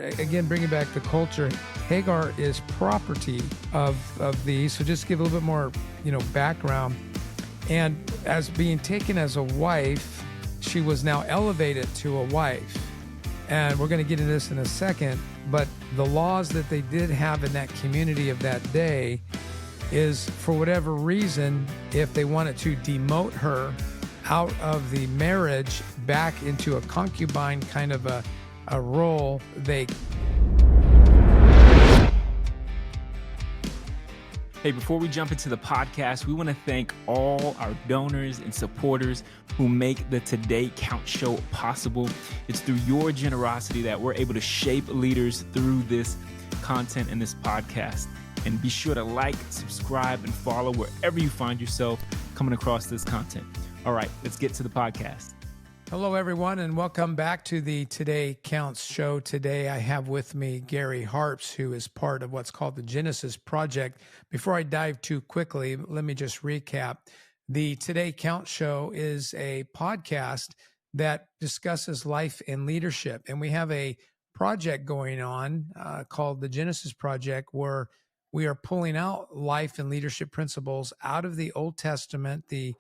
Again, bringing back the culture, Hagar is property of these. So just give a little bit more, background. And as being taken as a wife, she was now elevated to a wife. And we're going to get into this in a second. But the laws that they did have in that community of that day is, for whatever reason, if they wanted to demote her out of the marriage back into a concubine kind of a role, Hey, before we jump into the podcast, we want to thank all our donors and supporters who make the Today Count show possible. It's through your generosity that we're able to shape leaders through this content and this podcast. And be sure to like, subscribe, and follow wherever you find yourself coming across this content. All right, let's get to the podcast. Hello, everyone, and welcome back to the Today Counts show. Today, I have with me Gary Harpst, who is part of what's called the Genesis Project. Before I dive too quickly, let me just recap. The Today Counts show is a podcast that discusses life and leadership, and we have a project going on called the Genesis Project, where we are pulling out life and leadership principles out of the Old Testament, the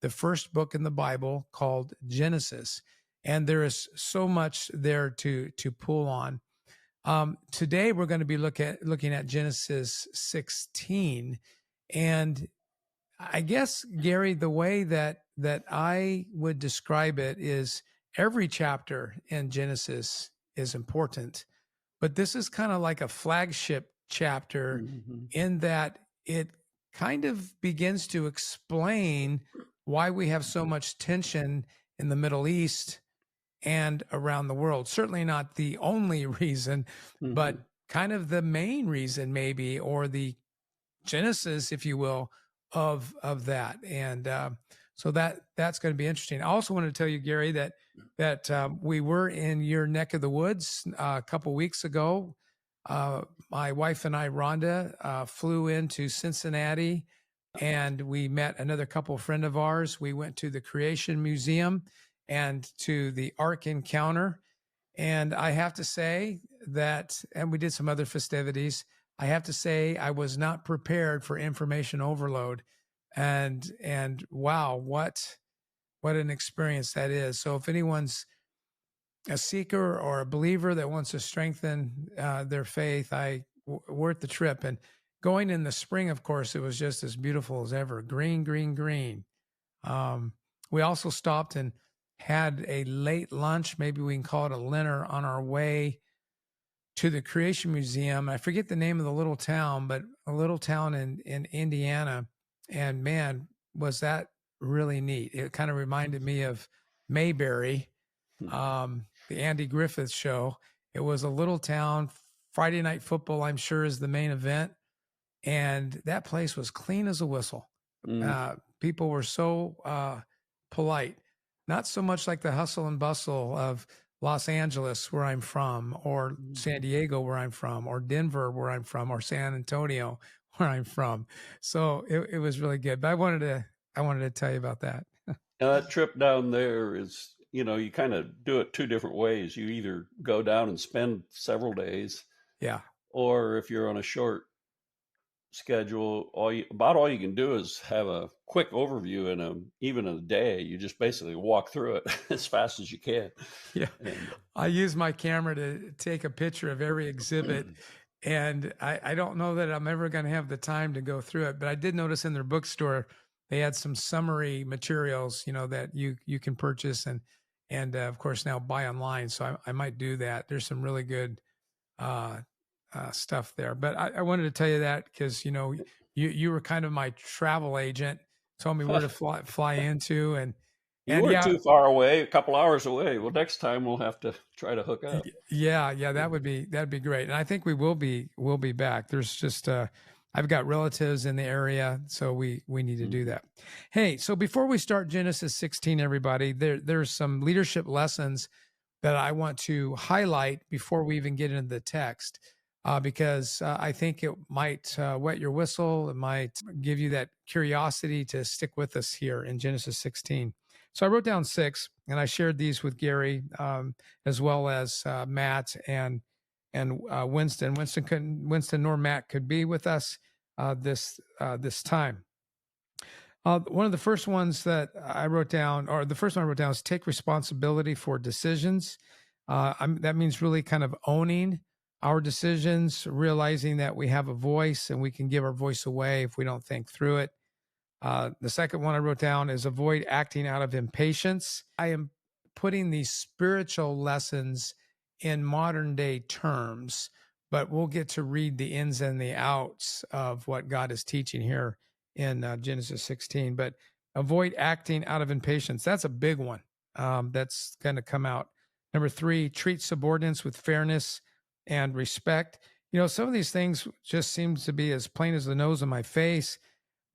first book in the Bible called Genesis. And there is so much there to pull on. Today, we're going to be looking at Genesis 16. And I guess, Gary, the way that I would describe it is every chapter in Genesis is important, but this is kind of like a flagship chapter in that it kind of begins to explain why we have so much tension in the Middle East and around the world. Certainly not the only reason, but kind of the main reason maybe, or the genesis, if you will, of that. And so that's going to be interesting. I also want to tell you, Gary, that we were in your neck of the woods a couple weeks ago. My wife and I, Rhonda, flew into Cincinnati, and we met another couple friend of ours. We went to the Creation Museum and to the Ark Encounter. And I have to say that, and we did some other festivities, I have to say I was not prepared for information overload. And wow, what an experience that is. So if anyone's a seeker or a believer that wants to strengthen their faith, worth the trip. And going in the spring, of course, it was just as beautiful as ever. Green, green, green. We also stopped and had a late lunch, maybe we can call it a dinner, on our way to the Creation Museum. I forget the name of the little town, but a little town in Indiana. And man, was that really neat. It kind of reminded me of Mayberry, the Andy Griffith show. It was a little town. Friday Night Football, I'm sure, is the main event. And that place was clean as a whistle. People were so polite, not so much like the hustle and bustle of Los Angeles, where I'm from, or San Diego, where I'm from, or Denver, where I'm from, or San Antonio, where I'm from. So it was really good. But I wanted to tell you about that. That trip down there is, you kind of do it two different ways. You either go down and spend several days, Yeah, or if you're on a short schedule, all you can do is have a quick overview even in a day. You just basically walk through it as fast as you can. Yeah. And I use my camera to take a picture of every exhibit, and I don't know that I'm ever going to have the time to go through it, but I did notice in their bookstore they had some summary materials, that you can purchase and of course now buy online. So I might do that. There's some really good stuff there. But I wanted to tell you that because, you were kind of my travel agent, told me where to fly into. And you weren't too far away, a couple hours away. Well, next time we'll have to try to hook up. Yeah, that'd be great. And I think we'll be back. There's just, I've got relatives in the area, so we need to do that. Hey, so before we start Genesis 16, everybody, there's some leadership lessons that I want to highlight before we even get into the text. Because I think it might wet your whistle. It might give you that curiosity to stick with us here in Genesis 16. So I wrote down 6, and I shared these with Gary, as well as Matt and and Winston nor Matt could be with us this time. One of the first ones that I wrote down, or the first one I wrote down, is take responsibility for decisions. That means really kind of owning our decisions, realizing that we have a voice and we can give our voice away if we don't think through it. The second one I wrote down is avoid acting out of impatience. I am putting these spiritual lessons in modern day terms, but we'll get to read the ins and the outs of what God is teaching here in Genesis 16. But avoid acting out of impatience. That's a big one. That's going to come out. Number 3, treat subordinates with fairness and respect. You know, some of these things just seems to be as plain as the nose on my face,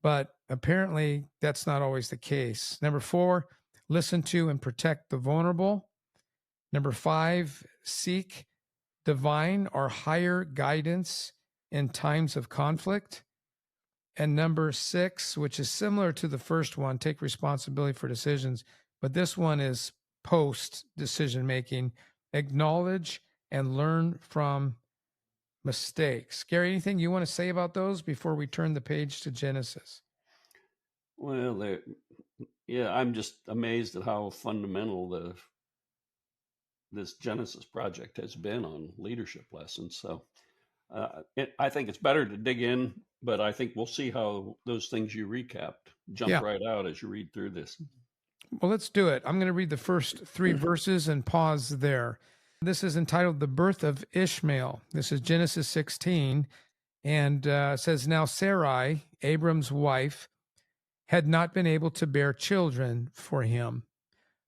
but apparently that's not always the case. Number 4, listen to and protect the vulnerable. Number 5, seek divine or higher guidance in times of conflict. And number 6, which is similar to the first one, take responsibility for decisions, but this one is post decision making. Acknowledge and learn from mistakes. Gary, anything you want to say about those before we turn the page to Genesis? Well, yeah, I'm just amazed at how fundamental this Genesis project has been on leadership lessons. So I think it's better to dig in, but I think we'll see how those things you recapped jump right out as you read through this. Well, let's do it. I'm going to read the first 3 verses and pause there. This is entitled The Birth of Ishmael. This is Genesis 16, and says, Now Sarai, Abram's wife, had not been able to bear children for him,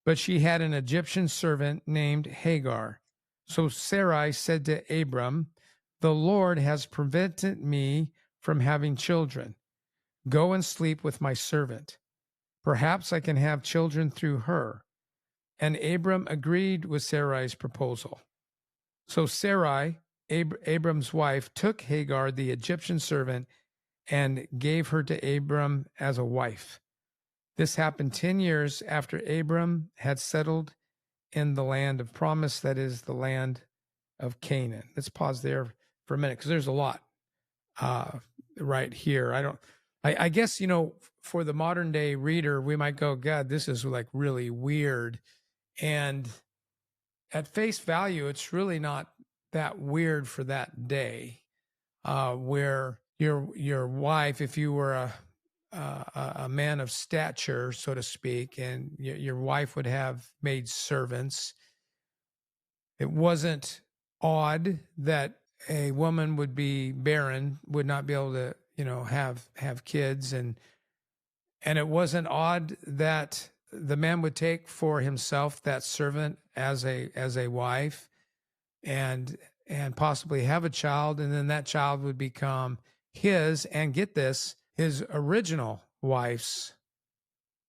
but she had an Egyptian servant named Hagar. So Sarai said to Abram, The Lord has prevented me from having children. Go and sleep with my servant. Perhaps I can have children through her. And Abram agreed with Sarai's proposal. So Sarai, Abram's wife, took Hagar, the Egyptian servant, and gave her to Abram as a wife. This happened 10 years after Abram had settled in the land of promise, that is the land of Canaan. Let's pause there for a minute because there's a lot right here. I guess, you know, for the modern day reader, we might go, God, this is like really weird. And at face value, it's really not that weird for that day, where your wife, if you were a man of stature, so to speak, and your wife would have maid servants. It wasn't odd that a woman would be barren, would not be able to, you know, have kids, and it wasn't odd that the man would take for himself that servant as a wife, and possibly have a child, and then that child would become his, and get this, his original wife's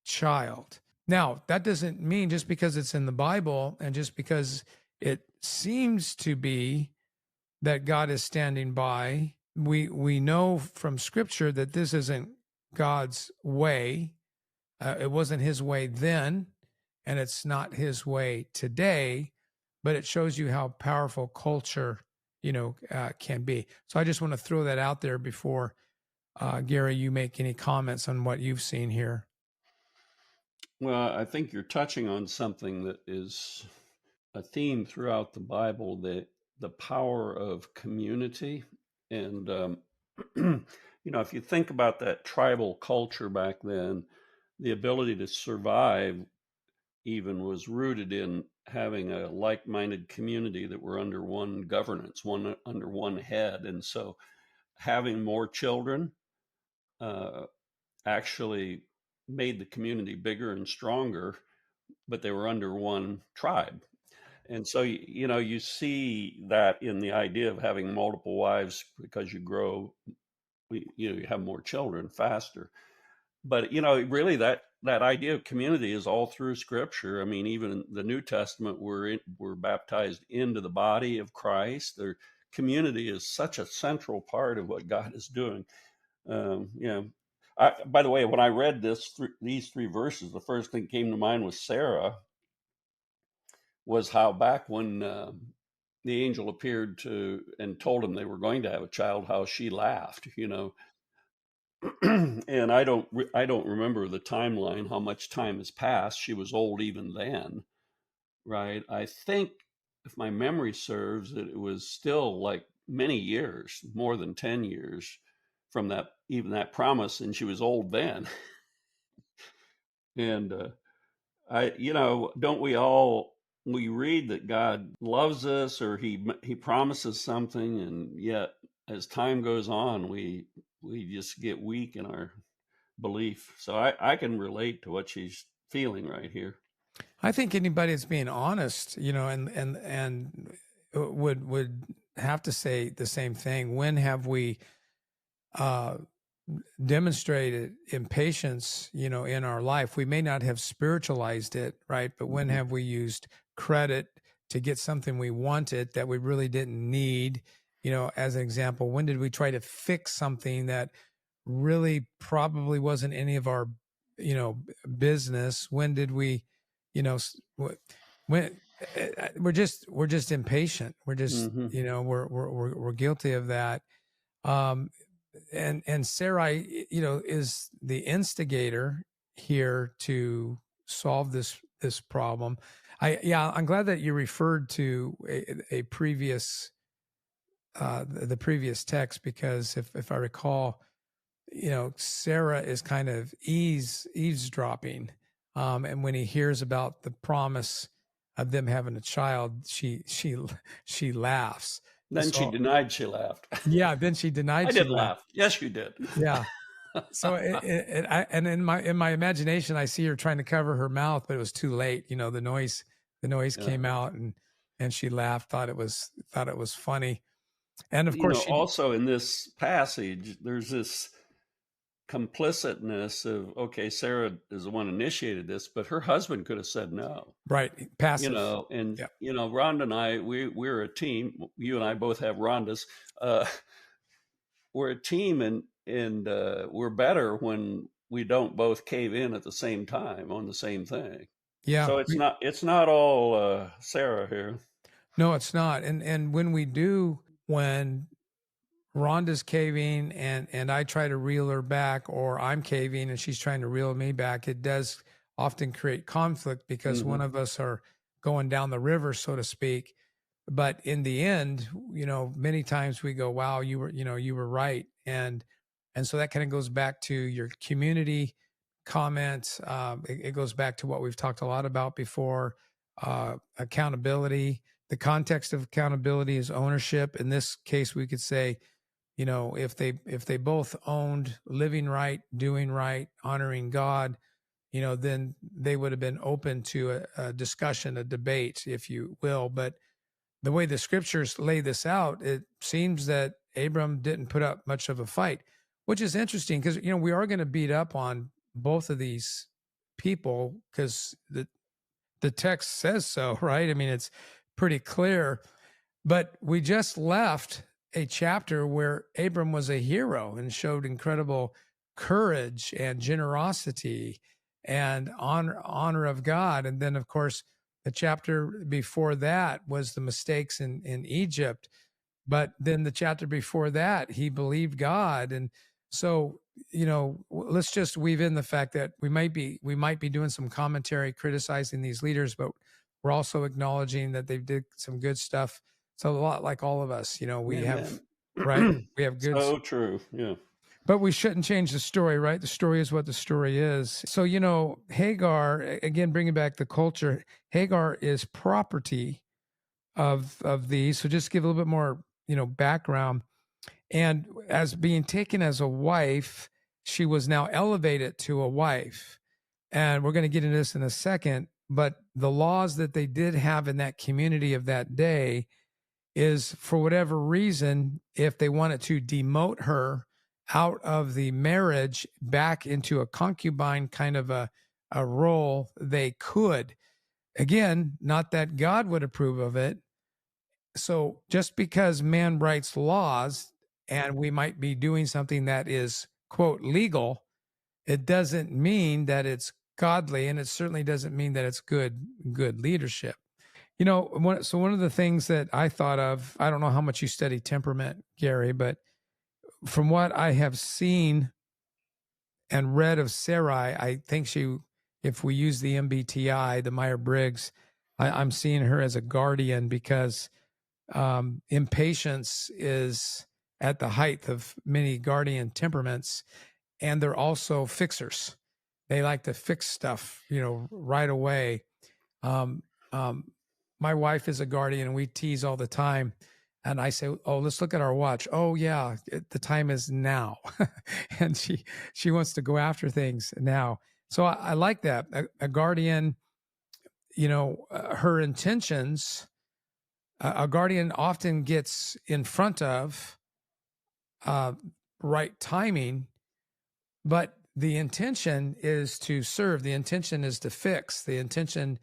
child. Now, that doesn't mean just because it's in the Bible and just because it seems to be that God is standing by, we know from Scripture that this isn't God's way. It wasn't his way then, and it's not his way today, but it shows you how powerful culture, you know, can be. So I just want to throw that out there before, Gary, you make any comments on what you've seen here. Well, I think you're touching on something that is a theme throughout the Bible, the power of community. And, you know, if you think about that tribal culture back then, the ability to survive even was rooted in having a like-minded community that were under one governance, under one head. And so having more children actually made the community bigger and stronger, but they were under one tribe. And so, you know, you see that in the idea of having multiple wives because you grow, you have more children faster. But, you know, really that idea of community is all through Scripture. I mean, even in the New Testament, we're baptized into the body of Christ. Their community is such a central part of what God is doing. You know, by the way, when I read these 3 verses, the first thing that came to mind was Sarah. Was how back when the angel appeared to and told him they were going to have a child, how she laughed, and I don't remember the timeline, how much time has passed. She was old even then, right? I think, if my memory serves, that it was still like many years, more than 10 years from that promise, and she was old then. And don't we read that God loves us, or he promises something, and yet as time goes on, we just get weak in our belief. So I can relate to what she's feeling right here. I think anybody that's being honest, and would have to say the same thing. When have we uh, demonstrated impatience, in our life? We may not have spiritualized it, right? But when have we used credit to get something we wanted that we really didn't need? As an example, when did we try to fix something that really probably wasn't any of our, business? When did we, when we're just impatient. We're just, Mm-hmm. we're guilty of that. Um, and Sarai, is the instigator here to solve this problem. I'm glad that you referred to a previous the previous text, because if I recall, Sarah is kind of eavesdropping, and when he hears about the promise of them having a child, she laughs. Then she So denied she laughed. yeah, then she denied I she didn't laughed. laugh. Yes, you did. Yeah. So and in my imagination, I see her trying to cover her mouth, but it was too late. The noise Yeah. came out, and she laughed, thought it was funny. And of course she, Also in this passage, there's this complicitness of, okay, Sarah is the one initiated this, but her husband could have said no. right, passive. And Yeah. Rhonda and I, we're a team. You and I both have Rhondas. We're a team, and we're better when we don't both cave in at the same time on the same thing. Yeah. So it's not all Sarah here. No, it's not. And when we do, when Rhonda's caving and I try to reel her back, or I'm caving and she's trying to reel me back, it does often create conflict, because one of us are going down the river, so to speak. But in the end, many times we go, wow, you were right. And so that kind of goes back to your community comments. It goes back to what we've talked a lot about before, accountability. The context of accountability is ownership. In this case, we could say, if they both owned living right, doing right, honoring God, then they would have been open to a discussion, a debate, if you will. But the way the scriptures lay this out, it seems that Abram didn't put up much of a fight, which is interesting, because we are going to beat up on both of these people, because the text says so, right? I mean, it's pretty clear. But we just left a chapter where Abram was a hero and showed incredible courage and generosity and honor of God. And then, of course, the chapter before that was the mistakes in Egypt. But then the chapter before that, he believed God. And so, let's just weave in the fact that we might be doing some commentary criticizing these leaders, but we're also acknowledging that they did some good stuff. It's a lot like all of us, we have, right? We have good. So true. Yeah. But we shouldn't change the story, right? The story is what the story is. So, Hagar, again, bringing back the culture, Hagar is property of these. So just give a little bit more, background. And as being taken as a wife, she was now elevated to a wife. And we're going to get into this in a second. But the laws that they did have in that community of that day is, for whatever reason, if they wanted to demote her out of the marriage back into a concubine kind of a role, they could. Again, not that God would approve of it. So just because man writes laws and we might be doing something that is, quote, legal, it doesn't mean that it's godly, and it certainly doesn't mean that it's good leadership. One of the things that I thought of, I don't know how much you study temperament, Gary, but from what I have seen and read of Sarai, I think if we use the MBTI, the Myers-Briggs, I'm seeing her as a guardian because impatience is at the height of many guardian temperaments, and they're also fixers. They like to fix stuff, right away. Um, um, my wife is a guardian, and we tease all the time. And I say, "Oh, let's look at our watch." "Oh, yeah, the time is now," and she wants to go after things now. So I like that. A guardian, her intentions. A guardian often gets in front of uh, right timing, but the intention is to serve. The intention is to fix. The intention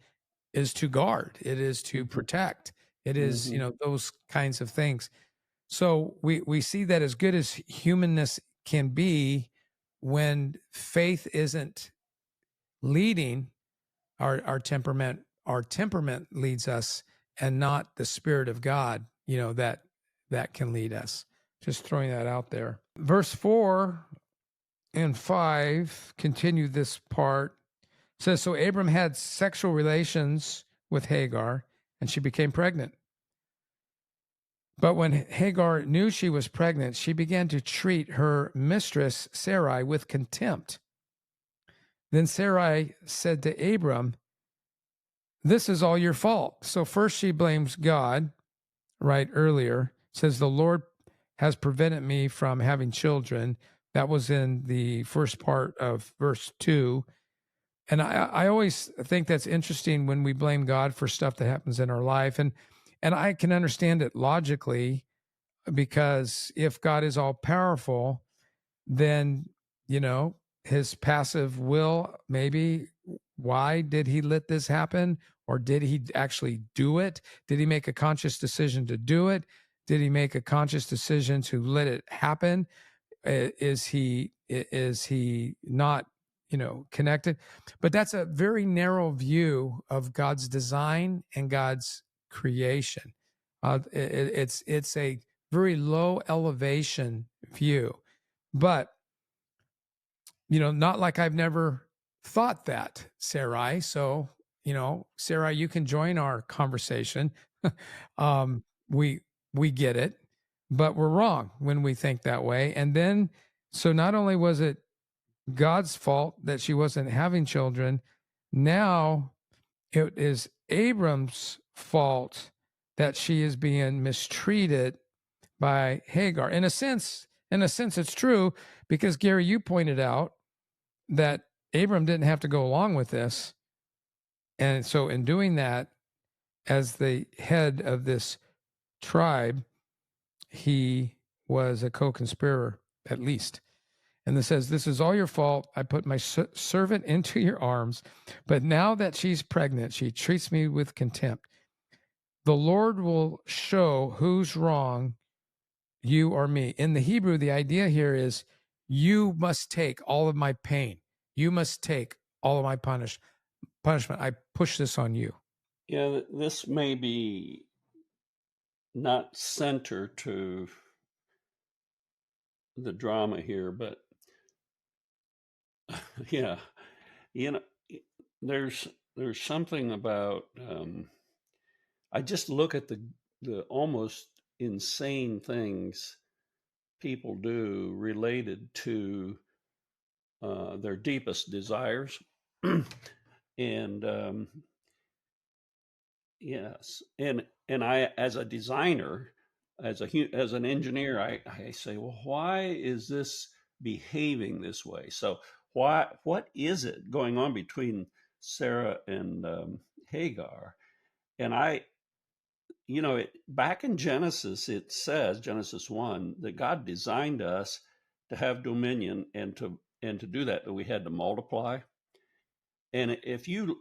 is to guard. It is to protect. It is, those kinds of things. So we see that as good as humanness can be, when faith isn't leading our temperament leads us, and not the Spirit of God, that can lead us. Just throwing that out there. Verse 4 and 5 continue this part. It says, so Abram had sexual relations with Hagar, and she became pregnant. But when Hagar knew she was pregnant, she began to treat her mistress Sarai with contempt. Then Sarai said to Abram, "This is all your fault." So first she blames God, right? Earlier says, "The Lord has prevented me from having children." That was in the first part of verse 2. And I always think that's interesting when we blame God for stuff that happens in our life. And I can understand it logically, because if God is all powerful, then, his passive will, maybe, why did he let this happen? Or did he actually do it? Did he make a conscious decision to do it? Did he make a conscious decision to let it happen? Is he not, connected? But that's a very narrow view of God's design and God's creation. It's a very low elevation view, but not like I've never thought that, Sarai. So, Sarai, you can join our conversation. um, we get it, but we're wrong when we think that way. And then, so not only was it God's fault that she wasn't having children, now it is Abram's fault that she is being mistreated by Hagar. In a sense, it's true, because Gary, you pointed out that Abram didn't have to go along with this. And so in doing that, as the head of this tribe, he was a co-conspirator, at least. And it says, "This is all your fault. I put my servant into your arms, but now that she's pregnant, she treats me with contempt. The Lord will show who's wrong, you or me." In the Hebrew, the idea here is, you must take all of my pain. You must take all of my punishment. I push this on you. Yeah, this may be not center to the drama here, but yeah, there's something about I just look at the almost insane things people do related to their deepest desires. And yes, and I, as a designer, as an engineer, I say, well, why is this behaving this way? So what is it going on between Sarah and Hagar? And back in Genesis, it says, Genesis 1, that God designed us to have dominion, and to do that we had to multiply. And if you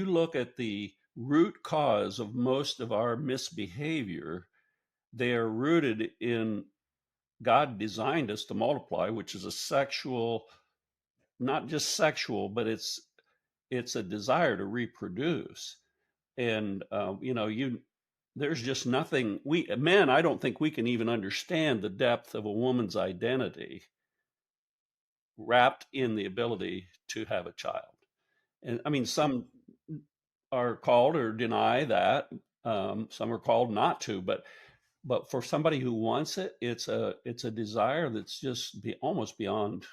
look at the root cause of most of our misbehavior, they are rooted in God designed us to multiply, which is a sexual, not just sexual, but it's a desire to reproduce. And there's just nothing we men. I don't think we can even understand the depth of a woman's identity wrapped in the ability to have a child. And I mean, some are called or deny that. Some are called not to, but for somebody who wants it, it's a desire that's just almost beyond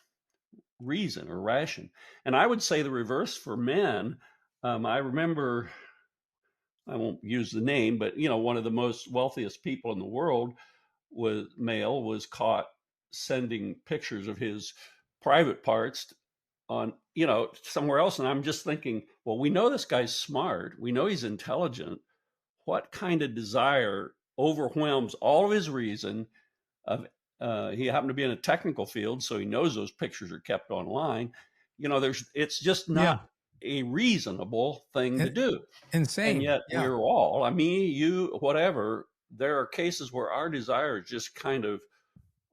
reason or ration. And I would say the reverse for men. I remember, I won't use the name, but one of the most wealthiest people in the world was caught sending pictures of his private parts on somewhere else, and I'm just thinking, well, we know this guy's smart, we know he's intelligent. What kind of desire overwhelms all of his reason? Of He happened to be in a technical field, so he knows those pictures are kept online. It's just Yeah. not a reasonable thing to do. And Insane. yet Yeah. we're all, I mean, you, whatever, there are cases where our desires just kind of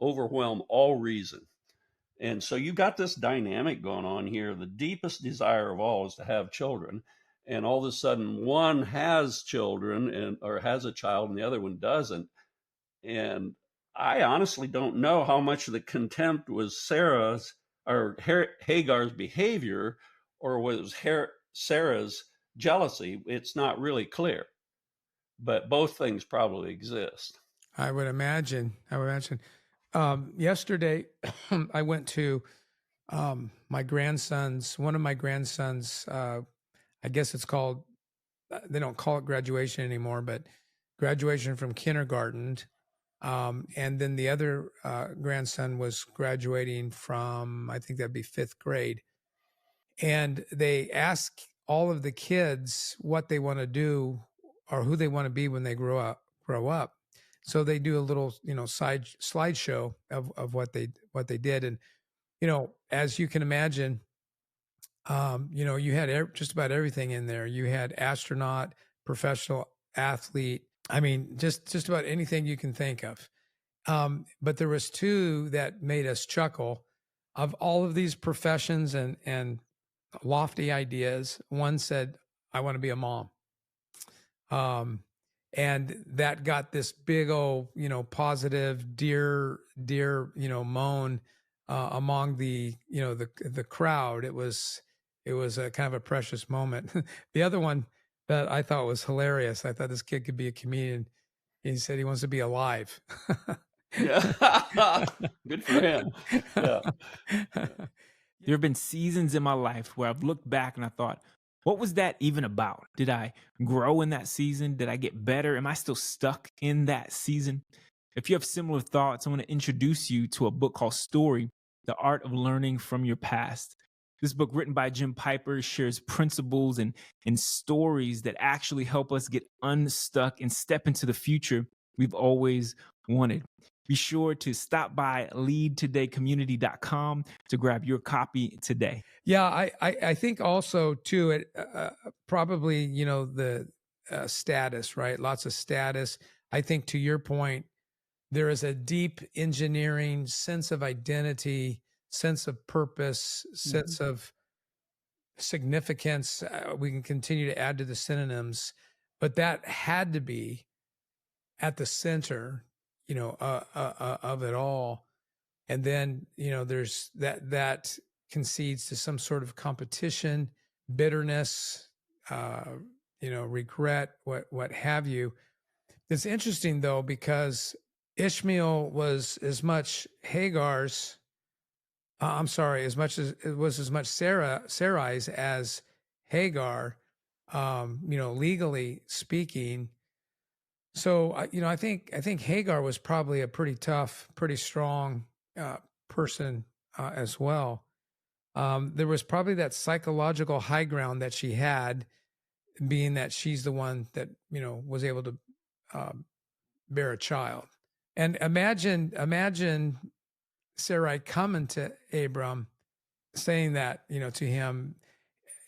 overwhelm all reason. And so you got this dynamic going on here. The deepest desire of all is to have children. And all of a sudden one has children or has a child and the other one doesn't. And I honestly don't know how much of the contempt was Sarah's or Hagar's behavior, or was Sarah's jealousy. It's not really clear, but both things probably exist. I would imagine. Yesterday, I went to one of my grandsons. I guess it's called, they don't call it graduation anymore, but graduation from kindergarten. And then the other grandson was graduating from, I think that'd be 5th grade. And they ask all of the kids what they want to do or who they want to be when they grow up. So they do a little, slideshow of what they did. And, as you can imagine, you had just about everything in there. You had astronaut, professional athlete. I mean, just about anything you can think of. But there was 2 that made us chuckle. Of all of these professions and lofty ideas, one said, "I want to be a mom." And that got this big old, positive dear, moan among the, the crowd. It was a kind of a precious moment. The other one that I thought was hilarious, I thought this kid could be a comedian. He said he wants to be alive. Yeah. Good for him. Yeah. There have been seasons in my life where I've looked back and I thought, what was that even about? Did I grow in that season? Did I get better? Am I still stuck in that season? If you have similar thoughts, I want to introduce you to a book called Story, The Art of Learning from Your Past. This book, written by Jim Piper, shares principles and stories that actually help us get unstuck and step into the future we've always wanted. Be sure to stop by leadtodaycommunity.com to grab your copy today. Yeah, I think also too, it probably, the status, right? Lots of status. I think to your point, there is a deep engineering sense of identity, sense of purpose, sense of significance. We can continue to add to the synonyms, but that had to be at the center, of it all. And then, there's that concedes to some sort of competition, bitterness, regret, what have you. It's interesting though, because Ishmael was as much Hagar's, as much as it was as much Sarai's as Hagar, legally speaking. So, I think Hagar was probably a pretty tough, pretty strong person as well. There was probably that psychological high ground that she had, being that she's the one that, was able to bear a child. And imagine Sarai coming to Abram, saying that, to him.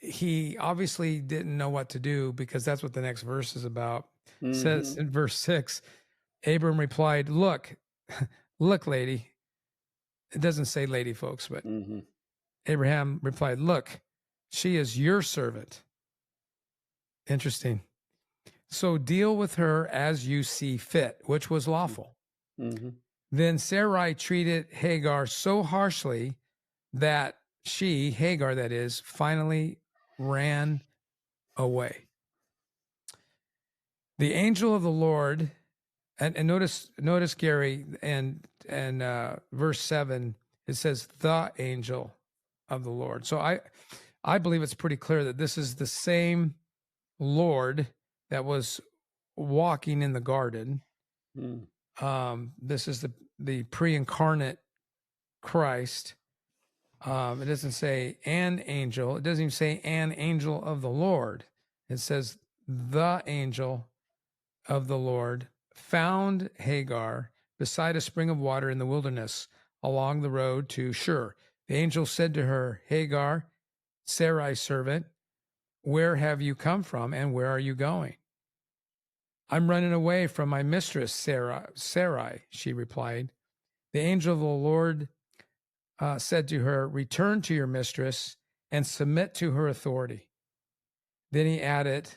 He obviously didn't know what to do, because that's what the next verse is about. It says in verse 6, Abram replied, look, lady. It doesn't say lady, folks, but Abraham replied, look, she is your servant. Interesting. So deal with her as you see fit, which was lawful. Mm-hmm. Then Sarai treated Hagar so harshly that she, Hagar that is, finally ran away. The angel of the Lord, and notice Gary, and verse 7, it says the angel of the Lord. So I believe it's pretty clear that this is the same Lord that was walking in the garden. This is the pre-incarnate Christ. It doesn't say an angel. It doesn't even say an angel of the Lord. It says the angel of the Lord found Hagar beside a spring of water in the wilderness along the road to Shur. The angel said to her, Hagar, Sarai's servant, where have you come from and where are you going? I'm running away from my mistress, Sarai, she replied. The angel of the Lord said to her, return to your mistress and submit to her authority. Then he added,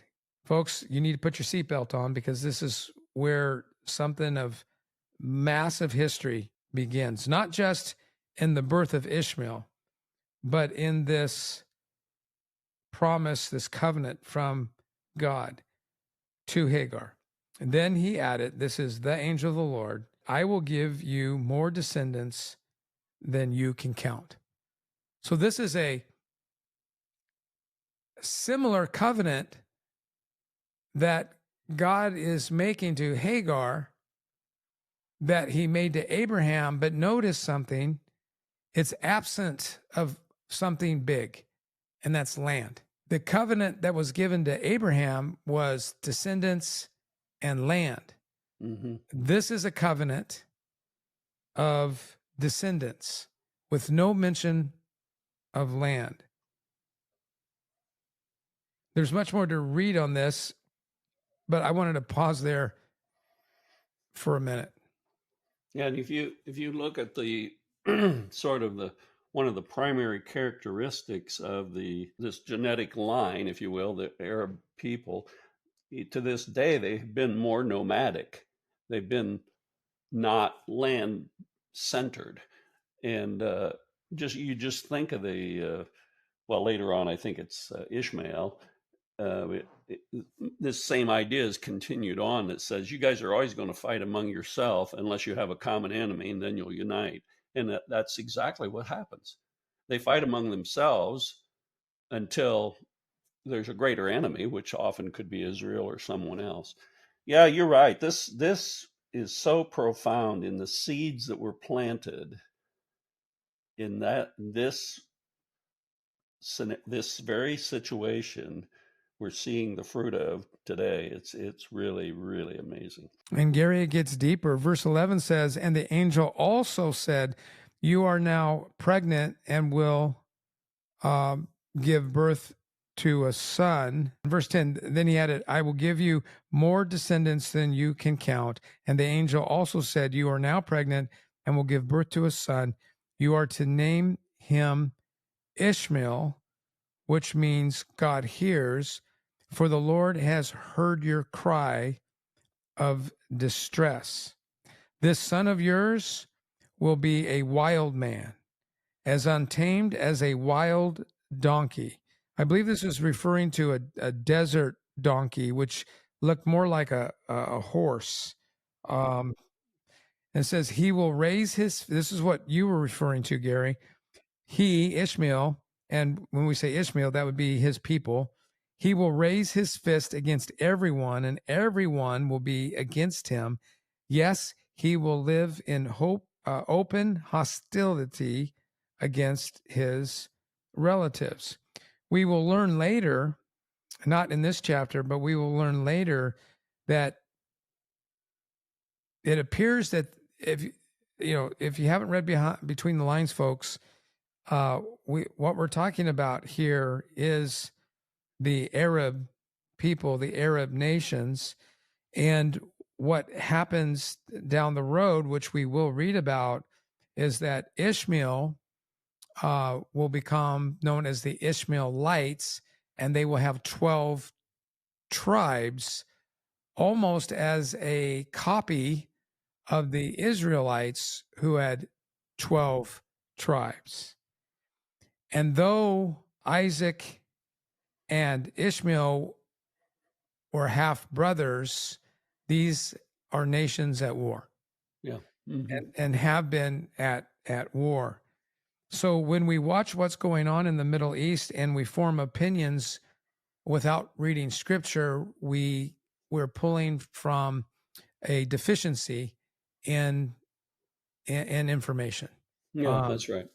folks, you need to put your seatbelt on because this is where something of massive history begins, not just in the birth of Ishmael, but in this promise, this covenant from God to Hagar. And then he added, this is the angel of the Lord, I will give you more descendants than you can count. So this is a similar covenant that God is making to Hagar that he made to Abraham, but notice something, it's absent of something big, and that's land. The covenant that was given to Abraham was descendants and land. Mm-hmm. This is a covenant of descendants with no mention of land. There's much more to read on this, but I wanted to pause there for a minute. Yeah, and if you look at the sort of the one of the primary characteristics of this genetic line, if you will, the Arab people, to this day they've been more nomadic. They've been not land centered, and you just think of the well, later on I think it's Ishmael. This same idea is continued on that says you guys are always going to fight among yourself unless you have a common enemy, and then you'll unite. And that's exactly what happens. They fight among themselves until there's a greater enemy, which often could be Israel or someone else. Yeah, you're right. This is so profound in the seeds that were planted in this very situation we're seeing the fruit of today. It's really, really amazing. And Gary, it gets deeper. Verse 11 says, and the angel also said, you are now pregnant and will give birth to a son. Verse 10, then he added, I will give you more descendants than you can count. And the angel also said, you are now pregnant and will give birth to a son. You are to name him Ishmael, which means God hears, for the Lord has heard your cry of distress. This son of yours will be a wild man, as untamed as a wild donkey. I believe this is referring to a desert donkey, which looked more like a horse. And it says, he will raise his, this is what you were referring to, Gary. He, Ishmael, and when we say Ishmael, that would be his people. He will raise his fist against everyone, and everyone will be against him. Yes, he will live in open hostility against his relatives. We will learn later, not in this chapter, but we will learn later that it appears that if you haven't read between the lines, folks, what we're talking about here is the Arab people, the Arab nations, and what happens down the road, which we will read about, is that Ishmael will become known as the Ishmaelites, and they will have 12 tribes almost as a copy of the Israelites who had 12 tribes. And though Isaac and Ishmael were half brothers, these are nations at war. Yeah. Mm-hmm. And have been at war. So when we watch what's going on in the Middle East and we form opinions without reading scripture, we're pulling from a deficiency in information. Yeah, that's right.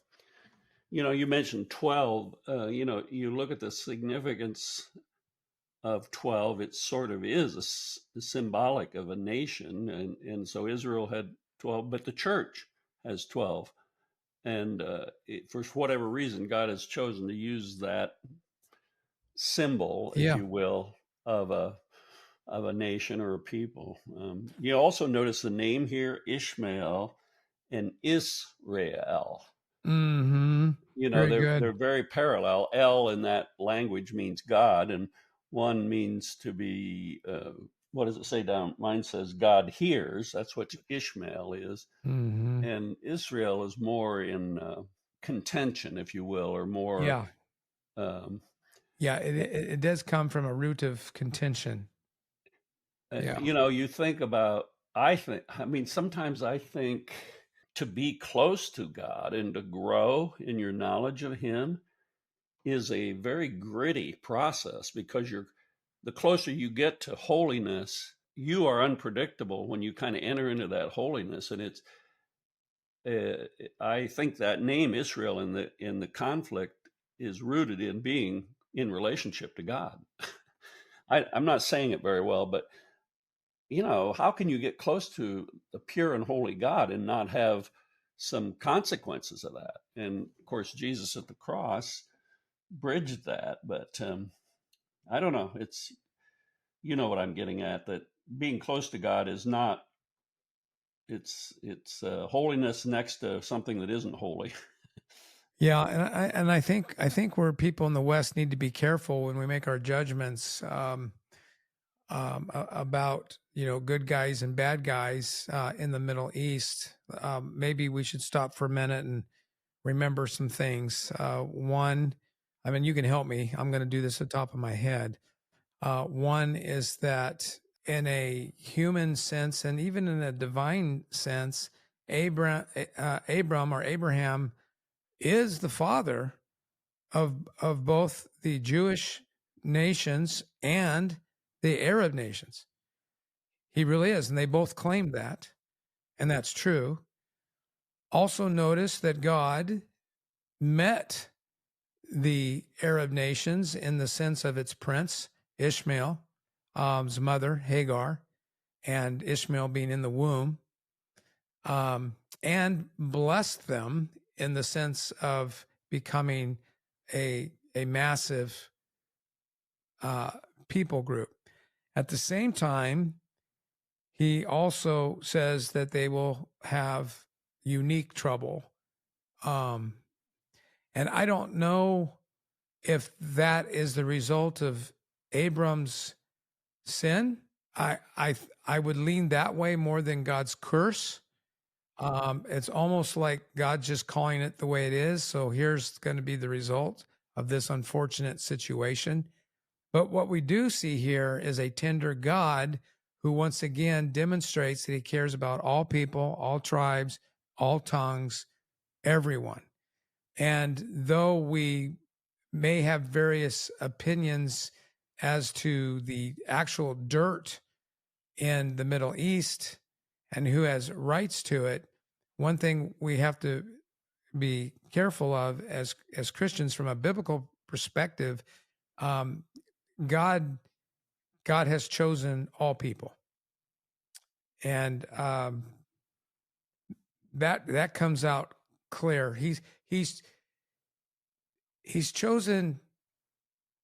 You mentioned 12. You look at the significance of 12, it sort of is symbolic of a nation. And so Israel had 12, but the church has 12. And for whatever reason, God has chosen to use that symbol, if you will, of a nation or a people. You also notice the name here, Ishmael and Israel. Mm-hmm. They're very parallel. El in that language means God, and one means to be, what does it say down? Mine says God hears. That's what Ishmael is. Mm-hmm. And Israel is more in contention, if you will, or more. Yeah. It does come from a root of contention. You think about, sometimes I think to be close to God and to grow in your knowledge of Him is a very gritty process, because the closer you get to holiness, you are unpredictable when you kind of enter into that holiness. And it's, I think that name Israel in the conflict is rooted in being in relationship to God. I'm not saying it very well, but how can you get close to the pure and holy God and not have some consequences of that? And of course, Jesus at the cross bridged that. But I don't know. It's, what I'm getting at, that being close to God is not, it's holiness next to something that isn't holy. Yeah, and I think where people in the West need to be careful when we make our judgments about good guys and bad guys in the Middle East. Maybe we should stop for a minute and remember some things. One, you can help me. I'm going to do this at the top of my head. One is that in a human sense and even in a divine sense, Abraham is the father of both the Jewish nations and the Arab nations. He really is, and they both claim that, and that's true. Also notice that God met the Arab nations in the sense of its prince, Ishmael, his mother, Hagar, and Ishmael being in the womb, and blessed them in the sense of becoming a massive people group. At the same time, he also says that they will have unique trouble. And I don't know if that is the result of Abram's sin. I would lean that way more than God's curse. It's almost like God's just calling it the way it is. So here's going to be the result of this unfortunate situation. But what we do see here is a tender God who once again demonstrates that he cares about all people, all tribes, all tongues, everyone. And though we may have various opinions as to the actual dirt in the Middle East and who has rights to it, one thing we have to be careful of as Christians from a biblical perspective, God has chosen all people, and that comes out clear. He's chosen.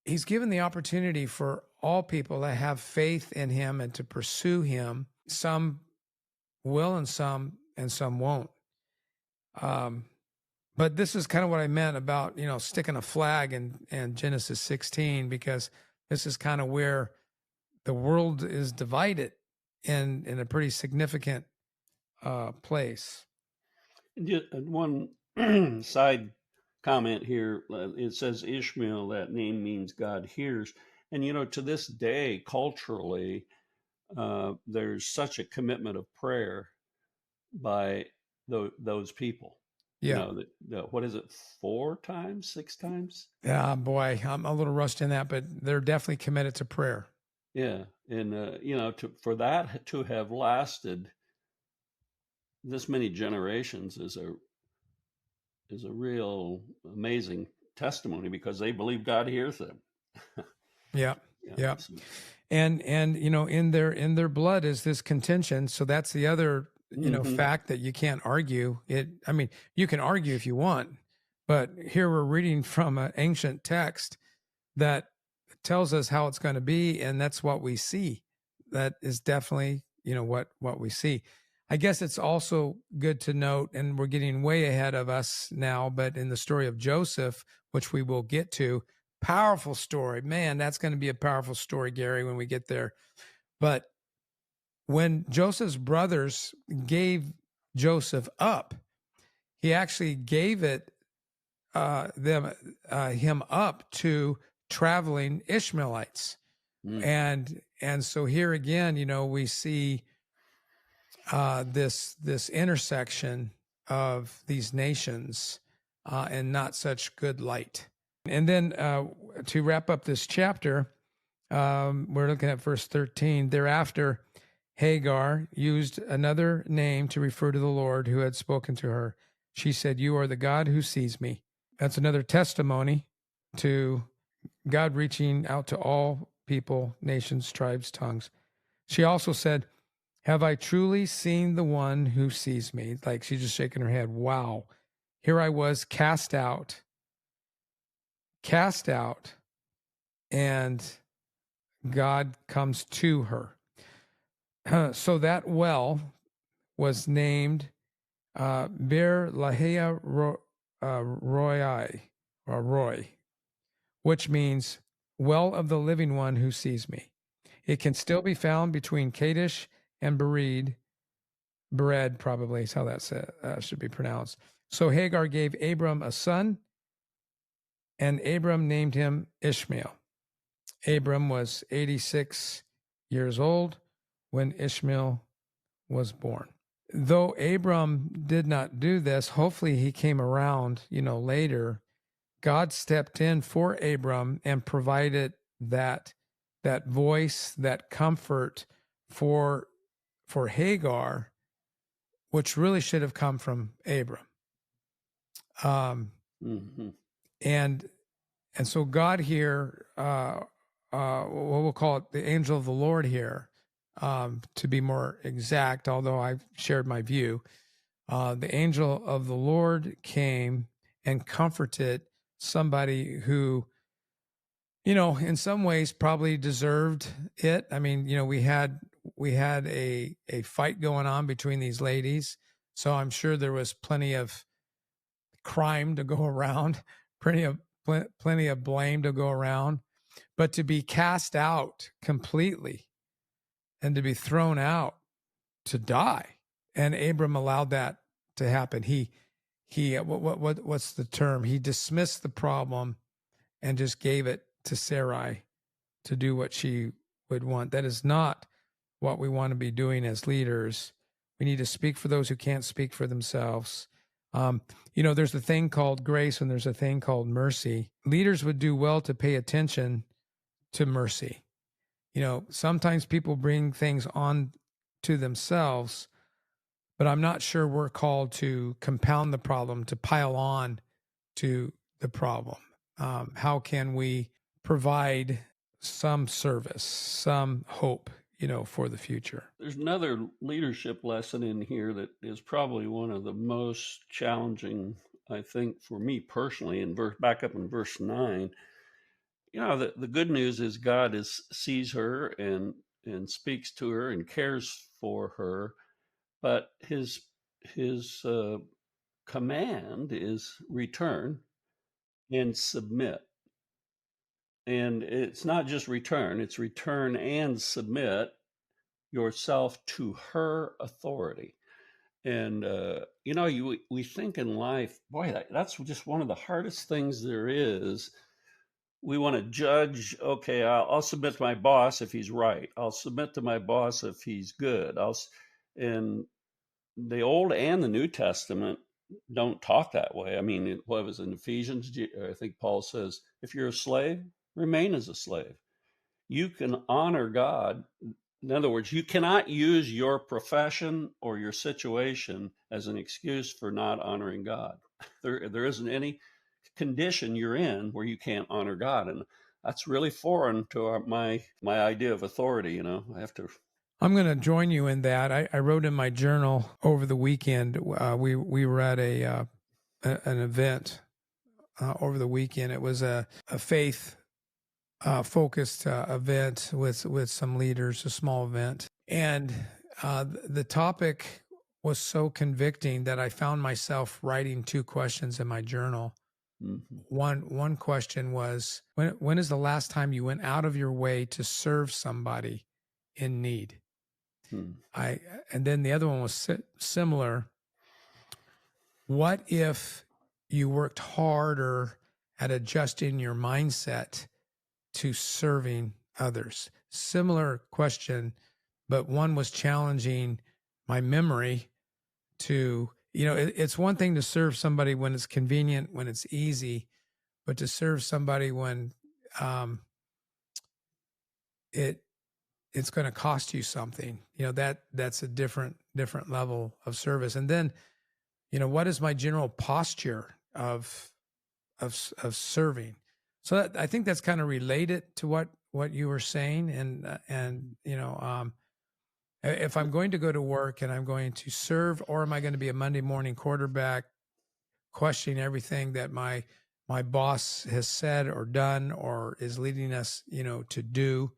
He's given the opportunity for all people to have faith in him and to pursue him. Some will, and some won't. But this is kind of what I meant about sticking a flag in Genesis 16, because this is kind of where the world is divided in a pretty significant place. And one side comment here, it says Ishmael, that name means God hears. And, to this day, culturally, there's such a commitment of prayer by those people. Yeah. What is it, 4 times, 6 times? Yeah, boy, I'm a little rusty in that, but they're definitely committed to prayer. Yeah. And, for that to have lasted this many generations is a real amazing testimony, because they believe God hears them. Yeah. Yeah. Yeah. So, And in their blood is this contention. So that's the other, fact that you can't argue it. I mean, you can argue if you want, but here we're reading from an ancient text that tells us how it's going to be, and that's what we see. That is definitely, what we see. I guess it's also good to note, and we're getting way ahead of us now, but in the story of Joseph, which we will get to, powerful story. Man, that's going to be a powerful story, Gary, when we get there. But when Joseph's brothers gave Joseph up, he actually gave him up to traveling Ishmaelites. And so here again, we see this intersection of these nations and not such good light. And then to wrap up this chapter, we're looking at verse 13. Thereafter, Hagar used another name to refer to the Lord who had spoken to her. She said, "You are the God who sees me." That's another testimony to God reaching out to all people, nations, tribes, tongues. She also said, "Have I truly seen the one who sees me?" Like she's just shaking her head. Wow. Here I was cast out, and God comes to her. So that well was named Bir Lahea Roy, which means well of the living one who sees me. It can still be found between Kadesh and Bered, probably is how that should be pronounced. So Hagar gave Abram a son, and Abram named him Ishmael. Abram was 86 years old when Ishmael was born. Though Abram did not do this, hopefully he came around, later. God stepped in for Abram and provided that voice, that comfort for Hagar, which really should have come from Abram. And so God here, what we'll call it the angel of the Lord here, to be more exact, although I've shared my view, the angel of the Lord came and comforted somebody who, in some ways probably deserved it. I mean, we had a fight going on between these ladies, so I'm sure there was plenty of crime to go around, plenty of blame to go around, but to be cast out completely and to be thrown out to die, and Abram allowed that to happen. He what's the term? He dismissed the problem and just gave it to Sarai to do what she would want. That is not what we want to be doing as leaders. We need to speak for those who can't speak for themselves. There's a thing called grace and there's a thing called mercy. Leaders would do well to pay attention to mercy. Sometimes people bring things on to themselves, but I'm not sure we're called to compound the problem, to pile on to the problem. How can we provide some service, some hope, for the future? There's another leadership lesson in here that is probably one of the most challenging, I think, for me personally. Back up in verse 9, the good news is God sees her and speaks to her and cares for her, but his command is return and submit. And it's not just return, it's return and submit. yourself to her authority. And we think in life, boy, that's just one of the hardest things there is. We want to judge. Okay, I'll submit to my boss if he's right. I'll submit to my boss if he's good. And the Old and the New Testament don't talk that way. I mean, what was in Ephesians? I think Paul says, if you're a slave, remain as a slave. You can honor God. In other words, you cannot use your profession or your situation as an excuse for not honoring God. There isn't any condition you're in where you can't honor God, and that's really foreign to my idea of authority. I have to. I'm going to join you in that. I wrote in my journal over the weekend. We were at an event over the weekend. It was a faith focused event with some leaders, a small event, and the topic was so convicting that I found myself writing 2 questions in my journal. Mm-hmm. One question was, when is the last time you went out of your way to serve somebody in need? And then the other one was similar. What if you worked harder at adjusting your mindset to serving others? Similar question, but one was challenging my memory to, it's one thing to serve somebody when it's convenient, when it's easy, but to serve somebody when it's going to cost you something, that's a different level of service. And then, what is my general posture of serving? So I think that's kind of related to what you were saying. And if I'm going to go to work and I'm going to serve, or am I going to be a Monday morning quarterback, questioning everything that my boss has said or done or is leading us, to do?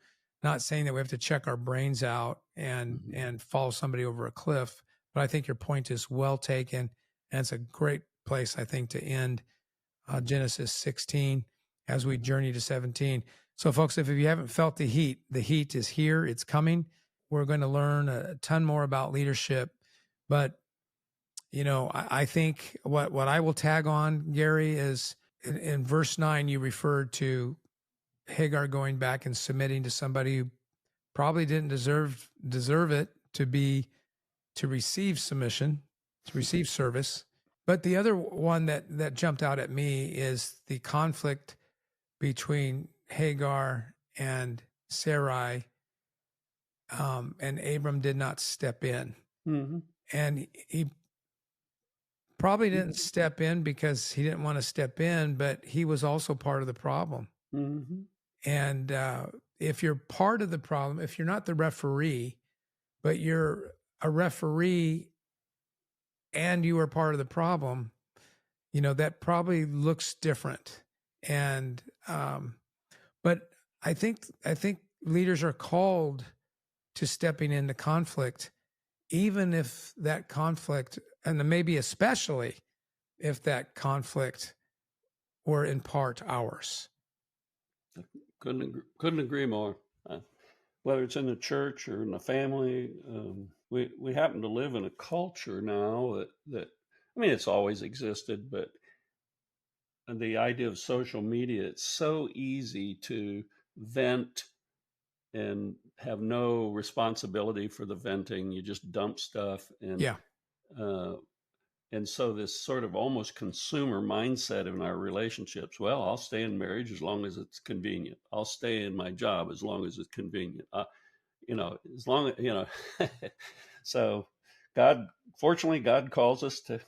Not saying that we have to check our brains out and follow somebody over a cliff, but I think your point is well taken, and it's a great place, I think, to end Genesis 16 as we journey to 17. So, folks, if you haven't felt the heat is here. It's coming. We're going to learn a ton more about leadership, but I think what I will tag on, Gary, is in verse 9, you referred to Hagar going back and submitting to somebody who probably didn't deserve it to receive submission, to receive service. But the other one that jumped out at me is the conflict between Hagar and Sarai, and Abram did not step in. Mm-hmm. And he probably didn't step in because he didn't want to step in, but he was also part of the problem. Mm-hmm. And if you're part of the problem, if you're not the referee, but you're a referee and you are part of the problem, that probably looks different. And but I think leaders are called to stepping into conflict, even if that conflict, and maybe especially if that conflict were in part ours. Couldn't agree more. Whether it's in the church or in the family, we happen to live in a culture now that I mean, it's always existed, but the idea of social media, it's so easy to vent and have no responsibility for the venting. You just dump stuff, and so this sort of almost consumer mindset in our relationships. Well, I'll stay in marriage as long as it's convenient. I'll stay in my job as long as it's convenient. As long as. So, fortunately, God calls us to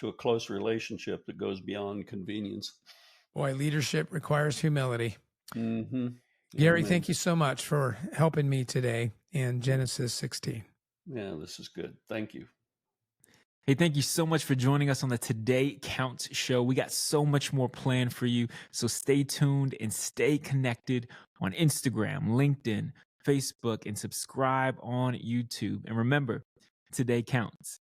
a close relationship that goes beyond convenience. Boy, leadership requires humility. Mm-hmm. Gary, thank you so much for helping me today in Genesis 16. Yeah, this is good. Thank you. Hey, thank you so much for joining us on the Today Counts show. We got so much more planned for you, so stay tuned and stay connected on Instagram, LinkedIn, Facebook, and subscribe on YouTube. And remember, today counts.